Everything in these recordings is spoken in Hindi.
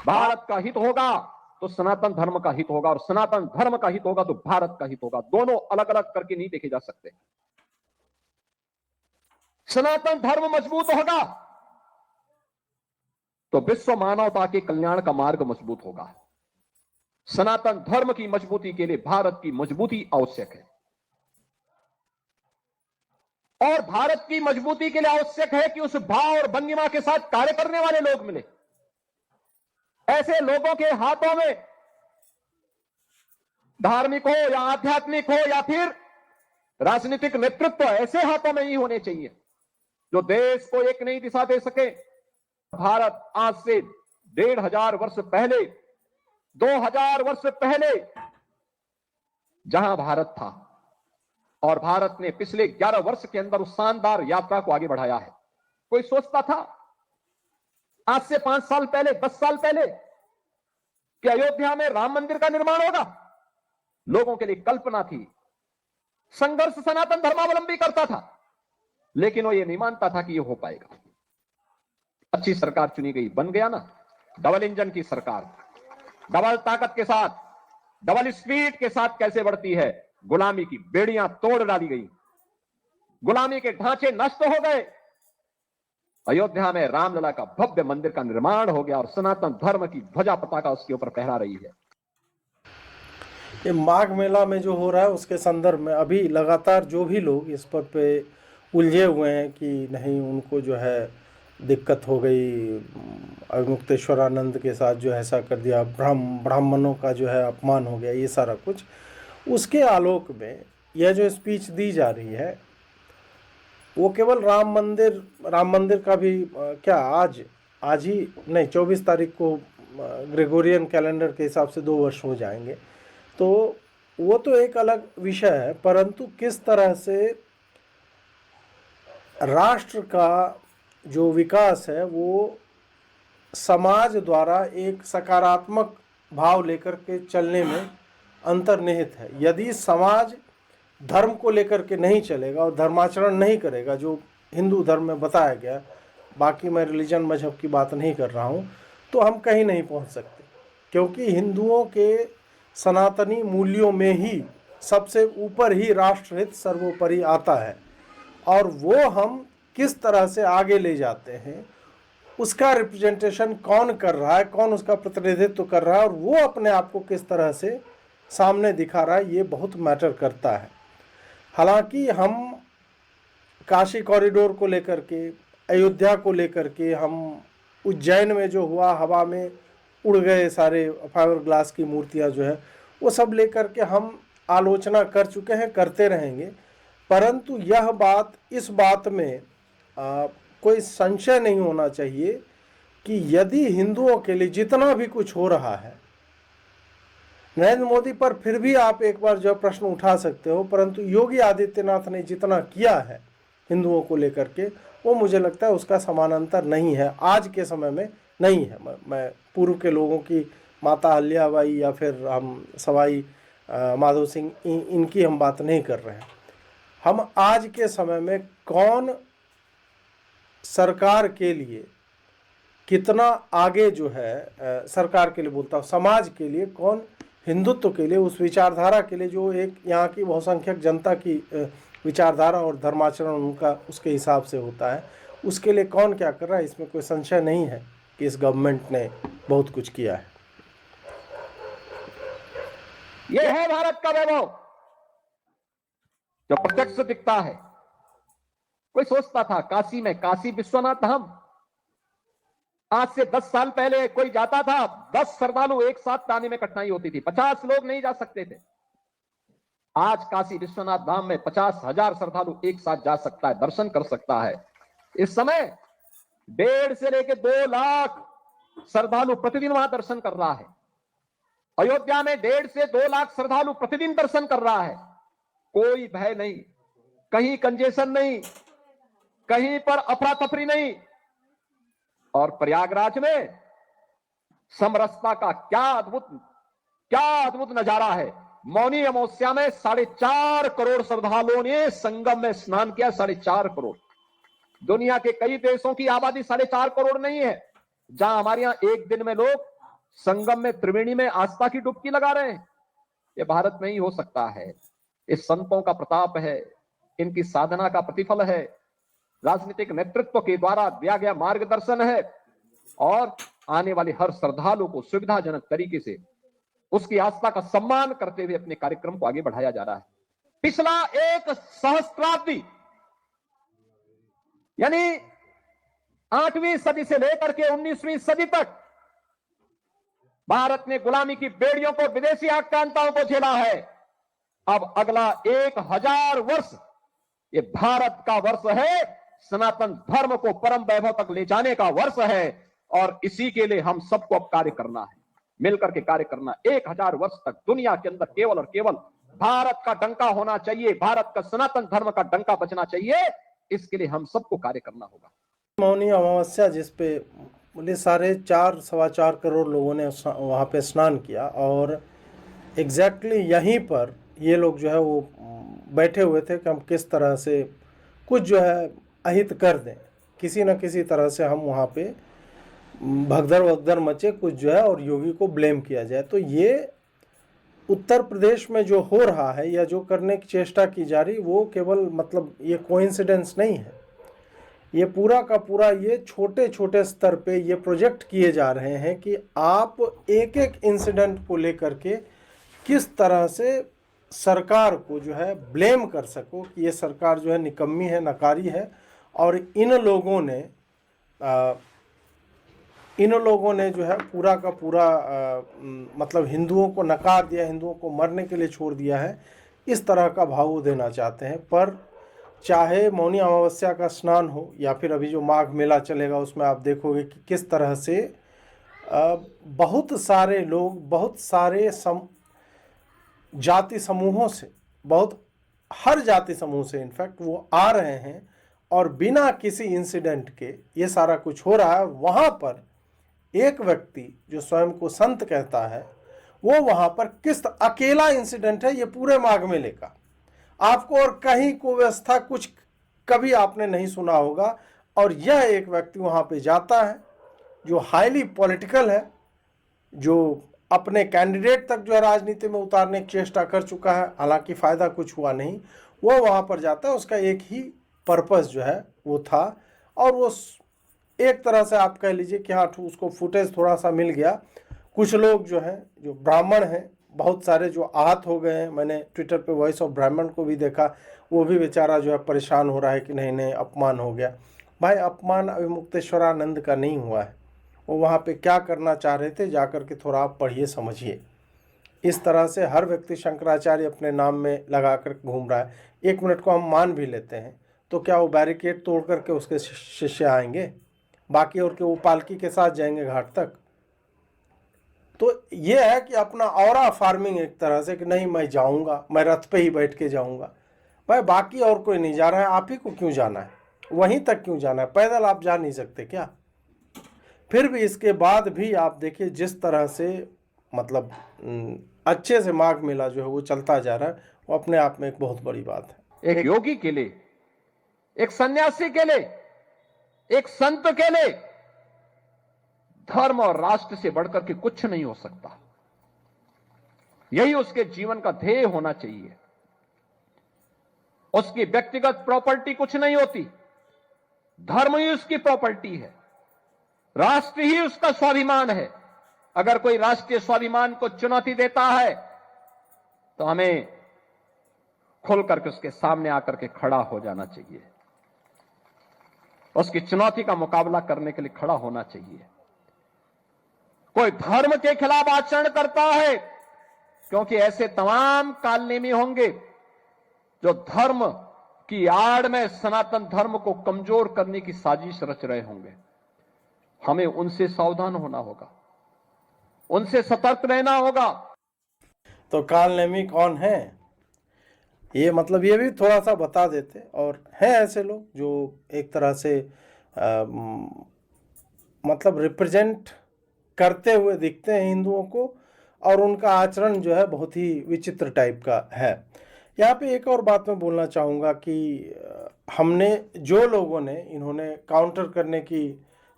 भारत का हित होगा तो सनातन धर्म का हित होगा, और सनातन धर्म का हित होगा तो भारत का हित होगा। दोनों अलग अलग करके नहीं देखे जा सकते। सनातन धर्म मजबूत होगा तो विश्व मानवता के कल्याण का मार्ग मजबूत होगा। सनातन धर्म की मजबूती के लिए भारत की मजबूती आवश्यक है, और भारत की मजबूती के लिए आवश्यक है कि उस भाव और भंगिमा के साथ कार्य करने वाले लोग मिले। ऐसे लोगों के हाथों में धार्मिक हो या आध्यात्मिक हो या फिर राजनीतिक नेतृत्व ऐसे हाथों में ही होने चाहिए जो देश को एक नई दिशा दे सके। भारत आज से 1500 वर्ष पहले, 2000 वर्ष पहले जहां भारत था, और भारत ने पिछले 11 वर्ष के अंदर उस शानदार यात्रा को आगे बढ़ाया है। कोई सोचता था आज से 5 साल पहले, 10 साल पहले कि अयोध्या में राम मंदिर का निर्माण होगा? लोगों के लिए कल्पना थी। संघर्ष सनातन धर्मावलंबी करता था, लेकिन वो ये नहीं मानता था कि ये हो पाएगा। अच्छी सरकार चुनी गई, बन गया ना डबल इंजन की सरकार। डबल ताकत के साथ, डबल स्पीड के साथ कैसे बढ़ती है। गुलामी की बेड़ियां तोड़ डाली गई, गुलामी के ढांचे नष्ट हो गए। अयोध्या में रामलला का भव्य मंदिर का निर्माण हो गया और सनातन धर्म की ध्वजा पताका उसके ऊपर फहरा रही है। ये माघ मेला में जो हो रहा है उसके संदर्भ में अभी लगातार जो भी लोग इस पर पे उलझे हुए हैं कि नहीं, उनको जो है दिक्कत हो गई, अविमुक्तेश्वरानंद के साथ जो ऐसा कर दिया, ब्राह्मणों का जो है अपमान हो गया, ये सारा कुछ, उसके आलोक में यह जो स्पीच दी जा रही है वो केवल राम मंदिर का भी क्या आज ही नहीं, 24 तारीख को ग्रेगोरियन कैलेंडर के हिसाब से 2 वर्ष हो जाएंगे, तो वो तो एक अलग विषय है। परंतु किस तरह से राष्ट्र का जो विकास है वो समाज द्वारा एक सकारात्मक भाव लेकर के चलने में अंतर्निहित है। यदि समाज धर्म को लेकर के नहीं चलेगा और धर्माचरण नहीं करेगा, जो हिंदू धर्म में बताया गया, बाकी मैं रिलीजन मजहब की बात नहीं कर रहा हूँ, तो हम कहीं नहीं पहुँच सकते, क्योंकि हिंदुओं के सनातनी मूल्यों में ही सबसे ऊपर ही राष्ट्रहित सर्वोपरि आता है, और वो हम किस तरह से आगे ले जाते हैं, उसका रिप्रेजेंटेशन कौन कर रहा है, कौन उसका प्रतिनिधित्व कर रहा है, और वो अपने आप को किस तरह से सामने दिखा रहा है, ये बहुत मैटर करता है। हालांकि हम काशी कॉरिडोर को लेकर के, अयोध्या को लेकर के, हम उज्जैन में जो हुआ, हवा में उड़ गए सारे फाइबर ग्लास की मूर्तियां जो है, वो सब लेकर के हम आलोचना कर चुके हैं, करते रहेंगे। परंतु यह बात, इस बात में कोई संशय नहीं होना चाहिए कि यदि हिंदुओं के लिए जितना भी कुछ हो रहा है, नरेंद्र मोदी पर फिर भी आप एक बार जो प्रश्न उठा सकते हो, परंतु योगी आदित्यनाथ ने जितना किया है हिंदुओं को लेकर के, वो मुझे लगता है उसका समानांतर नहीं है, आज के समय में नहीं है। मैं पूर्व के लोगों की, माता अहिल्याबाई या फिर हम सवाई माधो सिंह, इनकी हम बात नहीं कर रहे हैं। हम आज के समय में कौन सरकार के लिए कितना आगे जो है, सरकार के लिए बोलता हूँ, समाज के लिए कौन, हिंदुत्व के लिए, उस विचारधारा के लिए जो एक यहाँ की बहुसंख्यक जनता की विचारधारा और धर्माचरण उनका उसके हिसाब से होता है, उसके लिए कौन क्या कर रहा है, इसमें कोई संशय नहीं है कि इस गवर्नमेंट ने बहुत कुछ किया है। यह है भारत का वैभव जो प्रत्यक्ष दिखता है। कोई सोचता था काशी में, काशी विश्वनाथ धाम, आज से 10 साल पहले कोई जाता था, 10 श्रद्धालु एक साथ जाने में कठिनाई होती थी, 50 लोग नहीं जा सकते थे। आज काशी विश्वनाथ धाम में 50,000 श्रद्धालु एक साथ जा सकता है, दर्शन कर सकता है। इस समय 1.5 से लेकर 2 लाख श्रद्धालु प्रतिदिन वहां दर्शन कर रहा है। अयोध्या में 1.5 से 2 लाख श्रद्धालु प्रतिदिन दर्शन कर रहा है। कोई भय नहीं, कहीं कंजेशन नहीं, कहीं पर अफरा तफरी नहीं। और प्रयागराज में समरसता का क्या अद्भुत नजारा है। मौनी अमावस्या में 4.5 करोड़ श्रद्धालुओं ने संगम में स्नान किया। 4.5 करोड़। दुनिया के कई देशों की आबादी 4.5 करोड़ नहीं है। जहां हमारे यहां एक दिन में लोग संगम में, त्रिवेणी में आस्था की डुबकी लगा रहे हैं। ये भारत में ही हो सकता है। इस संतों का प्रताप है, इनकी साधना का प्रतिफल है, राजनीतिक नेतृत्व के द्वारा दिया गया मार्गदर्शन है, और आने वाले हर श्रद्धालु को सुविधाजनक तरीके से उसकी आस्था का सम्मान करते हुए अपने कार्यक्रम को आगे बढ़ाया जा रहा है। पिछला एक सहस्त्राब्दी, यानी 8वीं सदी से लेकर के 19वीं सदी तक भारत ने गुलामी की बेड़ियों को, विदेशी आक्रांताओं को झेला है। अब अगला 1000 वर्ष ये भारत का वर्ष है, सनातन धर्म को परम वैभव तक ले जाने का वर्ष है, और इसी के लिए हम सबको अब कार्य करना है, मिलकर के कार्य करना। 1000 वर्ष तक दुनिया के अंदर केवल और केवल भारत का डंका होना चाहिए, भारत का सनातन धर्म का डंका बचना चाहिए। इसके लिए हम सबको कार्य करना होगा। मौनी अमावस्या जिस पे बोले 4.25 करोड़ लोगों ने वहाँ पे स्नान किया, और एग्जैक्टली यहीं पर ये लोग जो है वो बैठे हुए थे कि हम किस तरह से कुछ जो है अहित कर दें, किसी न किसी तरह से हम वहाँ पे भगदड़ वगदड़ मचे कुछ जो है, और योगी को ब्लेम किया जाए। तो ये उत्तर प्रदेश में जो हो रहा है या जो करने की चेष्टा की जा रही, वो केवल मतलब ये कोइंसिडेंस नहीं है, ये पूरा का पूरा ये छोटे छोटे स्तर पे ये प्रोजेक्ट किए जा रहे हैं कि आप एक एक इंसिडेंट को लेकर के किस तरह से सरकार को जो है ब्लेम कर सको कि ये सरकार जो है निकम्मी है, नकारी है, और इन लोगों ने जो है पूरा का पूरा मतलब हिंदुओं को नकार दिया, हिंदुओं को मरने के लिए छोड़ दिया है, इस तरह का भाव वो देना चाहते हैं। पर चाहे मौनी अमावस्या का स्नान हो या फिर अभी जो माघ मेला चलेगा, उसमें आप देखोगे कि किस तरह से बहुत सारे लोग, बहुत सारे जाति समूहों से, हर जाति समूह से इनफैक्ट वो आ रहे हैं, और बिना किसी इंसिडेंट के ये सारा कुछ हो रहा है। वहाँ पर एक व्यक्ति जो स्वयं को संत कहता है, वो वहाँ पर किस अकेला इंसिडेंट है ये पूरे माघ मेले का, आपको और कहीं को व्यवस्था कुछ कभी आपने नहीं सुना होगा। और यह एक व्यक्ति वहाँ पे जाता है जो हाईली पॉलिटिकल है, जो अपने कैंडिडेट तक जो है राजनीति में उतारने की चेष्टा कर चुका है, हालांकि फ़ायदा कुछ हुआ नहीं। वो वहाँ पर जाता है, उसका एक ही पर्पस जो है वो था, और वो एक तरह से आप कह लीजिए कि हाँ उसको फुटेज थोड़ा सा मिल गया। कुछ लोग जो हैं, जो ब्राह्मण हैं, बहुत सारे जो आहत हो गए हैं, मैंने ट्विटर पे वॉइस ऑफ ब्राह्मण को भी देखा, वो भी बेचारा जो है परेशान हो रहा है कि नहीं अपमान हो गया। भाई अपमान अभी मुक्तेश्वरानंद का नहीं हुआ है, वो वहाँ पे क्या करना चाह रहे थे जाकर के थोड़ा आप पढ़िए समझिए। इस तरह से हर व्यक्ति शंकराचार्य अपने नाम में लगा कर घूम रहा है। 1 मिनट को हम मान भी लेते हैं तो क्या वो बैरिकेड तोड़ करके उसके शिष्य आएंगे, बाकी और के वो पालकी के साथ जाएंगे घाट तक? तो ये है कि अपना ऑरा फार्मिंग एक तरह से कि नहीं मैं जाऊंगा, मैं रथ पे ही बैठ के जाऊंगा। भाई बाकी और कोई नहीं जा रहा है, आप ही को क्यों जाना है, वहीं तक क्यों जाना है? पैदल आप जा नहीं सकते क्या? फिर भी इसके बाद भी आप देखिए जिस तरह से मतलब अच्छे से माघ मेला जो है वो चलता जा रहा है, वो अपने आप में एक बहुत बड़ी बात है। एक योगी के लिए, एक सन्यासी के लिए, एक संत के लिए धर्म और राष्ट्र से बढ़कर के कुछ नहीं हो सकता। यही उसके जीवन का ध्येय होना चाहिए। उसकी व्यक्तिगत प्रॉपर्टी कुछ नहीं होती, धर्म ही उसकी प्रॉपर्टी है, राष्ट्र ही उसका स्वाभिमान है। अगर कोई राष्ट्रीय स्वाभिमान को चुनौती देता है तो हमें खुल करके उसके सामने आकर के खड़ा हो जाना चाहिए, उसकी चुनौती का मुकाबला करने के लिए खड़ा होना चाहिए। कोई धर्म के खिलाफ आचरण करता है, क्योंकि ऐसे तमाम कालनेमी होंगे जो धर्म की आड़ में सनातन धर्म को कमजोर करने की साजिश रच रहे होंगे। हमें उनसे सावधान होना होगा, उनसे सतर्क रहना होगा। तो कालनेमी कौन है, ये मतलब ये भी थोड़ा सा बता देते। और हैं ऐसे लोग जो एक तरह से मतलब रिप्रेजेंट करते हुए दिखते हैं हिंदुओं को, और उनका आचरण जो है बहुत ही विचित्र टाइप का है। यहाँ पे एक और बात मैं बोलना चाहूँगा कि हमने जो लोगों ने इन्होंने काउंटर करने की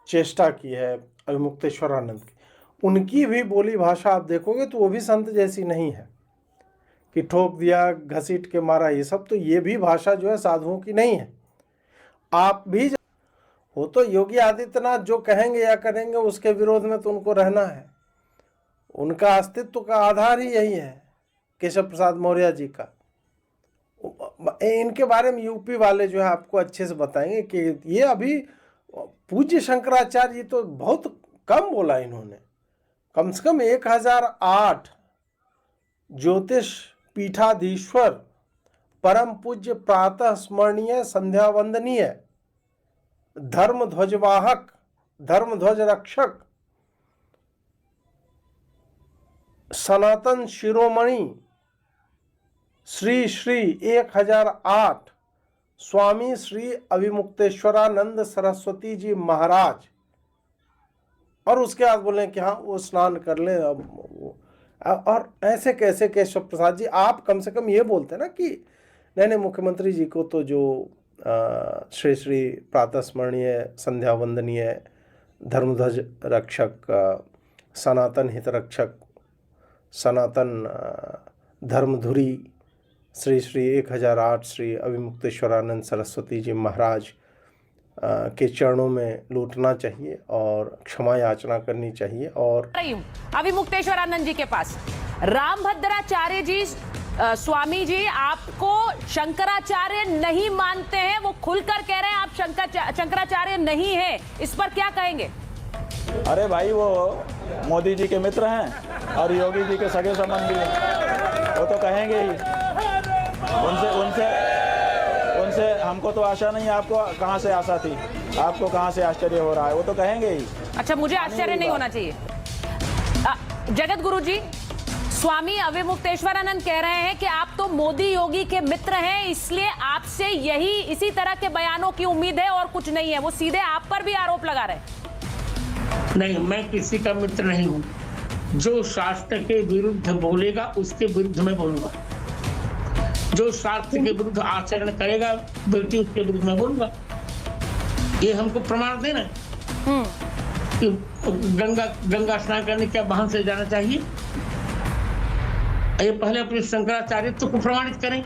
चेष्टा की है अभिमुक्तेश्वरानंद की, उनकी भी बोली भाषा आप देखोगे तो वो भी संत जैसी नहीं है कि ठोक दिया, घसीट के मारा, ये सब तो ये भी भाषा जो है साधुओं की नहीं है। आप भी वो तो योगी आदित्यनाथ जो कहेंगे या करेंगे उसके विरोध में तो उनको रहना है। उनका अस्तित्व का आधार ही यही है, केशव प्रसाद मौर्य जी का। इनके बारे में यूपी वाले जो है आपको अच्छे से बताएंगे कि ये अभी पूज्य शंकराचार्य जी तो बहुत कम बोला इन्होंने। कम से कम 1008 ज्योतिष पीठाधीश्वर, परम पूज्य, प्रातः स्मरणीय, संध्या वंदनीय, धर्म ध्वजवाहक, धर्म ध्वज रक्षक, सनातन शिरोमणि, श्री श्री 1008 स्वामी श्री अभिमुक्तेश्वरानंद सरस्वती जी महाराज। और उसके बाद बोले कि हाँ वो स्नान कर ले। और ऐसे कैसे केशव प्रसाद जी, आप कम से कम ये बोलते ना कि नहीं मुख्यमंत्री जी को तो जो श्री श्री प्रातः स्मरणीय, संध्या वंदनीय, धर्मध्वज रक्षक, सनातन हित रक्षक, सनातन धर्मधुरी, श्री श्री 1008 श्री अभिमुक्तेश्वरानंद सरस्वती जी महाराज के चरणों में लौटना चाहिए और क्षमा याचना करनी चाहिए। और अभिमुक्तेश्वरानंद जी के पास रामभद्राचार्य जी, स्वामी जी आपको शंकराचार्य नहीं मानते हैं, वो खुलकर कह रहे हैं आप शंकराचार्य नहीं है, इस पर क्या कहेंगे? अरे भाई वो मोदी जी के मित्र हैं और योगी जी के सगे संबंधी हैं, वो तो कहेंगे ही। उनसे हमको तो आशा नहीं, आपको कहाँ से आशा थी, आपको कहाँ से आश्चर्य हो रहा है, वो तो कहेंगे ही। अच्छा, मुझे आश्चर्य नहीं होना चाहिए। जगत गुरु जी, स्वामी अभिमुक्तेश्वरानंद कह रहे हैं कि आप तो मोदी योगी के मित्र हैं, इसलिए आपसे यही इसी तरह के बयानों की उम्मीद है और कुछ नहीं है। वो सीधे आप पर भी आरोप लगा रहे हैं। नहीं, मैं किसी का मित्र नहीं हूँ। जो शास्त्र के विरुद्ध बोलेगा उसके विरुद्ध में बोलूंगा, जो शास्त्र के विरुद्ध आचरण करेगा बेटी उसके विरुद्ध में बोलूंगा। ये हमको प्रमाण देना कि गंगा स्नान करने के बहाने से जाना चाहिए। ये पहले अपने शंकराचार्यत्व को प्रमाणित करें,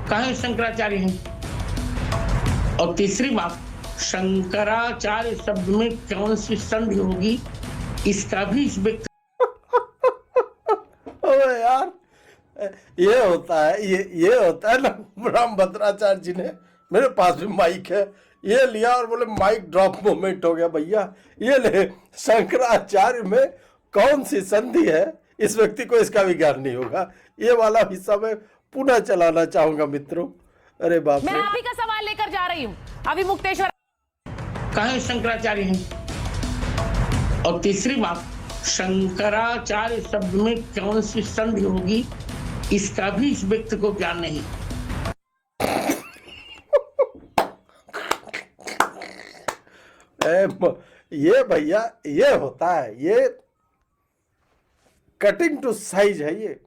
कहाँ शंकराचार्य हैं। और तीसरी बात, शंकराचार्य शब्द में कौन सी संधि होगी इसका भी इस व्यक्ति यार ये होता है, ये होता है ना। रामभद्राचार्य जी ने, मेरे पास भी माइक है, ये लिया और बोले माइक ड्रॉप मोमेंट हो गया भैया। ये ले, शंकराचार्य में कौन सी संधि है, इस व्यक्ति को इसका भी ज्ञान नहीं होगा। ये वाला हिस्सा मैं पुनः चलाना चाहूंगा मित्रों। अरे बाप रे, मैं आप ही का सवाल लेकर जा रही हूँ। अभिमुक्तेश्वर कहाँ शंकराचार्य हैं। और तीसरी बात, शंकराचार्य शब्द में कौन सी संधि होगी इसका भी इस व्यक्ति को ज्ञान नहीं। ये भैया ये होता है, ये कटिंग टू साइज है। ये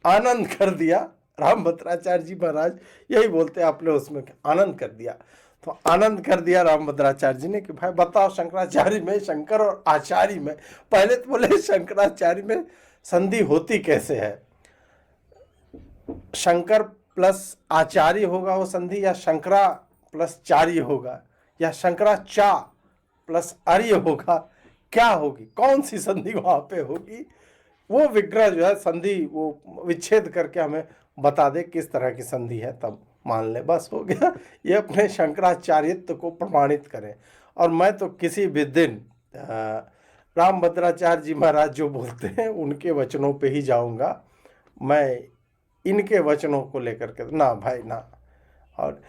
आनंद कर दिया रामभद्राचार्य जी महाराज, यही बोलते हैं आपने उसमें आनंद कर दिया। तो आनंद कर दिया रामभद्राचार्य जी ने कि भाई बताओ शंकराचार्य में, शंकर और आचार्य में, पहले तो बोले शंकराचार्य में संधि होती कैसे है। शंकर प्लस आचार्य होगा वो संधि, या शंकरा प्लस चार्य होगा, या शंकराचा प्लस आर्य होगा, क्या होगी, कौन सी संधि वहां पे होगी। वो विग्रह जो है संधि वो विच्छेद करके हमें बता दे किस तरह की संधि है, तब मान ले, बस हो गया। ये अपने शंकराचार्यत्व को प्रमाणित करें। और मैं तो किसी भी दिन रामभद्राचार्य जी महाराज जो बोलते हैं उनके वचनों पे ही जाऊंगा। मैं इनके वचनों को लेकर के ना भाई ना। और